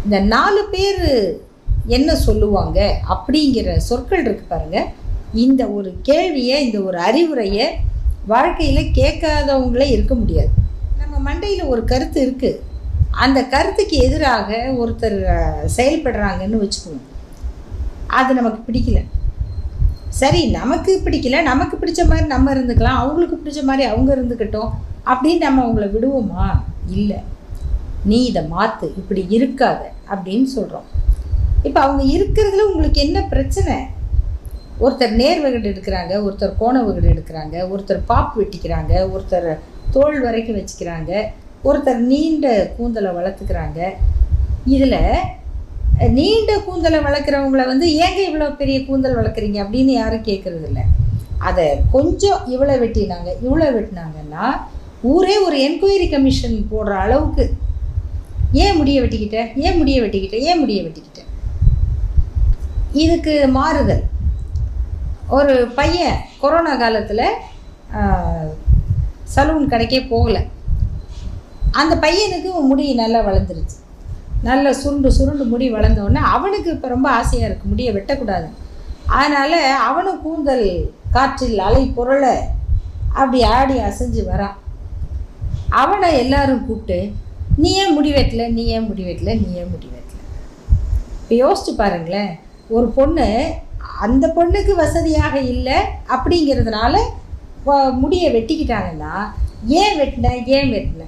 இந்த 4 பேர் என்ன சொல்லுவாங்க அப்படிங்கிற சொற்கள் இருக்கு பாருங்க. இந்த ஒரு கேள்வியை, இந்த ஒரு அறிவுரையை வாழ்க்கையில் கேட்காதவங்களே இருக்க முடியாது. நம்ம மண்டையில் ஒரு கருத்து இருக்குது, அந்த கருத்துக்கு எதிராக ஒருத்தர் செயல்படுறாங்கன்னு வச்சுக்குவோம். அது நமக்கு பிடிக்கல. சரி, நமக்கு பிடிக்கல, நமக்கு பிடிச்ச மாதிரி நம்ம இருந்துக்கலாம், அவங்களுக்கு பிடிச்ச மாதிரி அவங்க இருந்துக்கிட்டோம் அப்படின்னு நம்ம அவங்கள விடுவோமா? இல்லை, நீ இதை மாற்று, இப்படி இருக்காத அப்படின்னு சொல்கிறோம். இப்போ அவங்க இருக்கிறதுல உங்களுக்கு என்ன பிரச்சனை? ஒருத்தர் நேர் வகுடு எடுக்கிறாங்க, ஒருத்தர் கோண வகுடு எடுக்கிறாங்க, ஒருத்தர் பாப் வெட்டிக்கிறாங்க, ஒருத்தர் தோல் வரைக்கும் வச்சுக்கிறாங்க, ஒருத்தர் நீண்ட கூந்தலை வளர்த்துக்கிறாங்க. இதில் நீண்ட கூந்தலை வளர்க்குறவங்கள ஏங்க இவ்வளோ பெரிய கூந்தல் வளர்க்குறீங்க அப்படின்னு யாரும் கேட்குறது இல்லை. அதை கொஞ்சம் இவ்வளோ வெட்டினாங்க, இவ்வளோ வெட்டினாங்கன்னா ஊரே ஒரு என்கொயரி கமிஷன் போடுற அளவுக்கு ஏன் முடிய வெட்டிக்கிட்ட, ஏன் முடிய வெட்டிக்கிட்ட, ஏன் முடிய வெட்டிக்கிட்ட. இதுக்கு மாறுதல். ஒரு பையன் கொரோனா காலத்தில் சலூன் கடைக்கே போகலை. அந்த பையனுக்கு முடி நல்லா வளர்ந்துருச்சு, நல்ல சுருண்டு முடி வளர்ந்தோடனே அவனுக்கு இப்போ ரொம்ப ஆசையாக இருக்குது முடியை வெட்டக்கூடாது. அதனால் அவனும் கூந்தல் காற்றில் அலை பொருளை அப்படி ஆடி அசைஞ்சு வரான். அவனை எல்லாரும் கூப்பிட்டு, நீ ஏன் முடி வெட்டலை, நீ ஏன் முடி வெட்டலை, நீ ஏன் முடி வெட்டலை. இப்போ யோசிச்சு பாருங்களேன், ஒரு பொண்ணு அந்த பொண்ணுக்கு வசதியாக இல்லை அப்படிங்கிறதுனால முடியை வெட்டிக்கிட்டாங்கன்னா, ஏன் வெட்டின,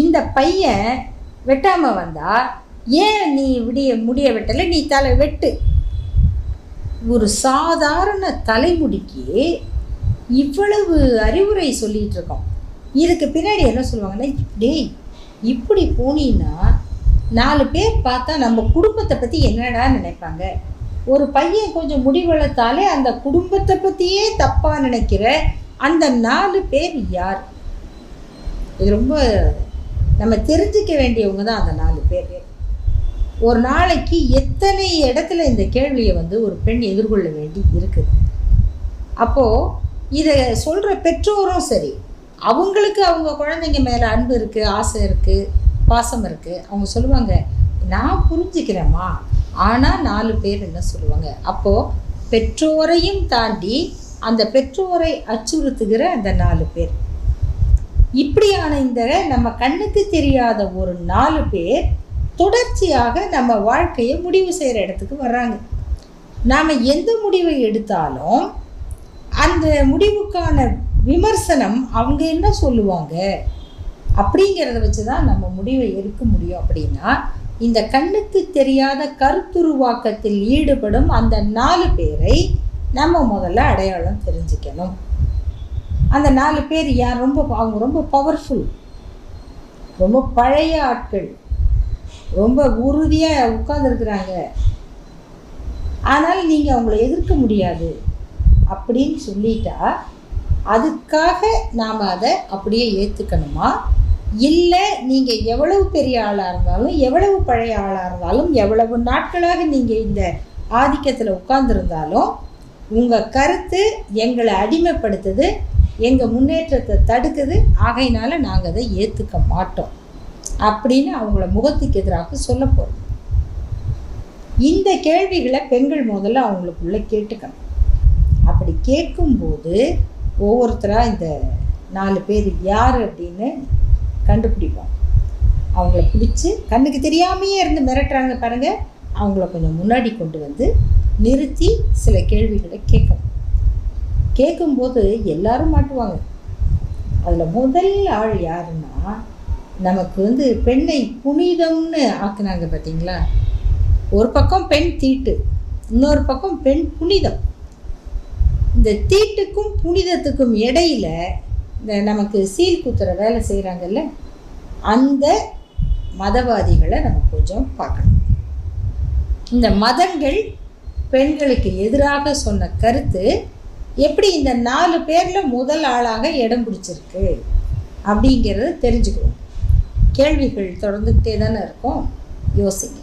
இந்த பையன் வெட்டாமல் வந்தால் ஏன் நீ முடிய வெட்டலை, நீ தலை வெட்டு. ஒரு சாதாரண தலைமுடிக்கு இவ்வளவு அறிவுரை சொல்லிகிட்டு இருக்கோம். இதுக்கு பின்னாடி என்ன சொல்லுவாங்கன்னா, டேய் இப்படி போனீன்னா 4 பேர் பார்த்தா நம்ம குடும்பத்தை பற்றி என்னடா நினைப்பாங்க. ஒரு பையன் கொஞ்சம் முடி வளர்த்தாலே அந்த குடும்பத்தை பற்றியே தப்பாக நினைக்கிற அந்த 4 பேர் யார்? இது ரொம்ப நம்ம தெரிஞ்சிக்க வேண்டியவங்க தான் அந்த 4 பேர். ஒரு நாளைக்கு எத்தனை இடத்துல இந்த கேள்வியை ஒரு பெண் எதிர்கொள்ள வேண்டி இருக்குது. அப்போது இதை சொல்கிற பெற்றோரும் சரி, அவங்களுக்கு அவங்க குழந்தைங்க மேலே அன்பு இருக்குது, ஆசை இருக்குது, பாசம் இருக்குது. அவங்க சொல்லுவாங்க, நான் புரிஞ்சுக்கிறேம்மா, ஆனால் 4 பேர் என்ன சொல்லுவாங்க. அப்போது பெற்றோரையும் தாண்டி அந்த பெற்றோரை அச்சுறுத்துகிற அந்த 4 பேர், இப்படியான இந்த நம்ம கண்ணுக்கு தெரியாத ஒரு 4 பேர் தொடர்ச்சியாக நம்ம வாழ்க்கையை முடிவு செய்கிற இடத்துக்கு வர்றாங்க. நாம் எந்த முடிவை எடுத்தாலும் அந்த முடிவுக்கான விமர்சனம் அவங்க என்ன சொல்லுவாங்க அப்படிங்கிறத வச்சு தான் நம்ம முடிவை எடுக்க முடியும். அப்படின்னா இந்த கண்ணுக்கு தெரியாத கருத்துருவாக்கத்தில் ஈடுபடும் அந்த 4 பேரை நம்ம முதல்ல அடையாளம் தெரிஞ்சுக்கணும். அந்த 4 பேர் யார்? அவங்க ரொம்ப பவர்ஃபுல், ரொம்ப பழைய ஆட்கள், ரொம்ப உறுதியாக உட்கார்ந்துருக்குறாங்க. ஆனால் நீங்கள் அவங்கள எதிர்க்க முடியாது அப்படின்னு சொல்லிட்டா அதுக்காக நாம் அதை அப்படியே ஏற்றுக்கணுமா? இல்லை, நீங்கள் எவ்வளவு பெரிய ஆளாக இருந்தாலும், எவ்வளவு பழைய ஆளாக இருந்தாலும், எவ்வளவு நாட்களாக நீங்கள் இந்த ஆதிக்கத்தில் உட்கார்ந்துருந்தாலும் உங்கள் கருத்து எங்களை அடிமைப்படுத்துது, எங்கள் முன்னேற்றத்தை தடுக்குது, ஆகையினால நாங்கள் அதை ஏற்றுக்க மாட்டோம் அப்படின்னு அவங்கள முகத்துக்கு எதிராக சொல்ல போகிறோம். இந்த கேள்விகளை பெண்கள் முதல்ல அவங்களுக்குள்ள கேட்டுக்கணும். அப்படி கேட்கும்போது ஒவ்வொருத்தராக இந்த 4 பேர் யார் அப்படின்னு கண்டுபிடிப்போம். அவங்கள பிடிச்சி கண்ணுக்கு தெரியாமையே இருந்து மிரட்டுறாங்க பாருங்கள், அவங்கள கொஞ்சம் முன்னாடி கொண்டு நிறுத்தி சில கேள்விகளை கேட்கணும். கேட்கும்போது எல்லாரும் மாட்டுவாங்க. அதில் முதல் ஆள் யாருன்னா, நமக்கு பெண்ணை புனிதம்னு ஆக்குனாங்க பார்த்தீங்களா. ஒரு பக்கம் பெண் தீட்டு, இன்னொரு பக்கம் பெண் புனிதம். இந்த தீட்டுக்கும் புனிதத்துக்கும் இடையில் இந்த நமக்கு சீல் குத்துற வேலை செய்கிறாங்கல்ல, அந்த மதவாதிகளை நம்ம கொஞ்சம் பார்க்கணும். இந்த மதங்கள் பெண்களுக்கு எதிராக சொன்ன கருத்து எப்படி இந்த 4 பேரில் முதல் ஆளாக இடம் பிடிச்சிருக்கு அப்படிங்கிறத தெரிஞ்சுக்கணும். கேள்விகள் தொடர்ந்துக்கிட்டே தானே இருக்கும், யோசிங்க.